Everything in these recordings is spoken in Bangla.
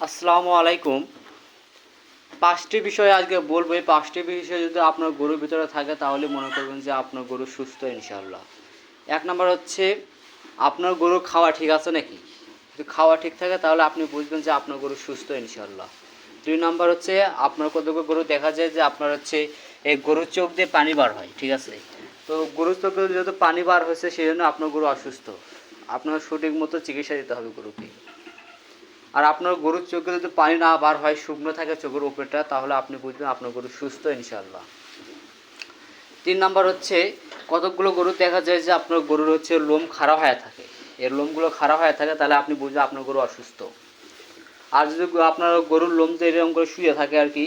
আসসালামু আলাইকুম। ৫টি বিষয় আজকে বলবো। এই ৫টি বিষয় যদি আপনার গরুর ভিতরে থাকে তাহলে মনে করবেন যে আপনার গরু সুস্থ ইনশাআল্লাহ। ১ নাম্বার হচ্ছে আপনার গরুর খাওয়া ঠিক আছে নাকি? যদি খাওয়া ঠিক থাকে তাহলে আপনি বুঝবেন যে আপনার গরু সুস্থ ইনশাআল্লাহ। ২ নাম্বার হচ্ছে আপনার কতগুলো গরু দেখা যায় যে আপনার হচ্ছে এই গরুর চোখ দিয়ে পানি বার হয়, ঠিক আছে? তো গরুর চোখ দিয়ে যেহেতু পানি বার হয়েছে সেজন্য আপনার গরু অসুস্থ। আপনার সঠিক মতো চিকিৎসা দিতে হবে গরুকে। আর আপনার গরুর চোখে যদি পানি না বার হয়, শুকনো থাকে চোখের উপরটা, তাহলে আপনি বুঝবেন আপনার গরু সুস্থ ইনশাআল্লাহ। ৩ নাম্বার হচ্ছে কতকগুলো গরু দেখা যায় যে আপনার গরুর হচ্ছে লোম খাড়া হয়ে থাকে। এর লোমগুলো খাড়া হয়ে থাকে তাহলে আপনি বুঝবেন আপনার গরু অসুস্থ। আর যদি আপনার গরুর লোম যে এরকম করে শুয়ে থাকে আর কি,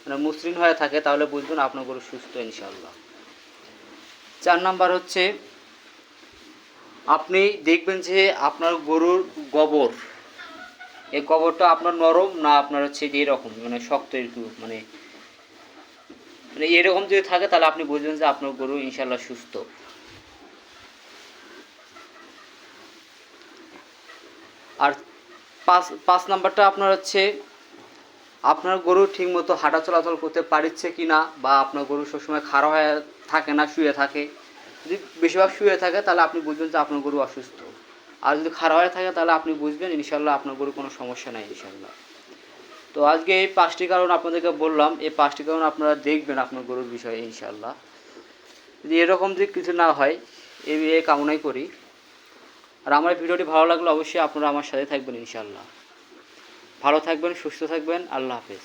মানে মসৃণ হয়ে থাকে, তাহলে বুঝবেন আপনার গরু সুস্থ ইনশাআল্লাহ। ৪ নাম্বার হচ্ছে আপনি দেখবেন যে আপনার গরুর গোবর, এই গোবরটা আপনার নরম না আপনার হচ্ছে এরকম মানে শক্ত একটু মানে মানে এরকম যদি থাকে তাহলে আপনি বুঝবেন যে আপনার গরু ইনশাল্লাহ সুস্থ। আর পাঁচ নাম্বারটা আপনার হচ্ছে আপনার গরু ঠিকমতো হাঁটা চলাচল করতে পারছে কি না, বা আপনার গরু সবসময় খাড়া হয়ে থাকে না শুয়ে থাকে। যদি বেশিরভাগ শুয়ে থাকে তাহলে আপনি বুঝবেন যে আপনার গরু অসুস্থ। আর যদি খাড়া হয়ে থাকে তাহলে আপনি বুঝবেন ইনশাল্লাহ আপনার গরু কোনো সমস্যা নাই ইনশাল্লাহ। তো আজকে এই ৫টি কারণ আপনাদেরকে বললাম। এই ৫টি কারণ আপনারা দেখবেন আপনার গরুর বিষয়ে ইনশাল্লাহ। যদি এরকম যদি কিছু না হয়, এই কামনাই করি। আর আমার ভিডিওটি ভালো লাগলে অবশ্যই আপনারা আমার সাথে থাকবেন ইনশাল্লাহ। ভালো থাকবেন, সুস্থ থাকবেন। আল্লাহ হাফেজ।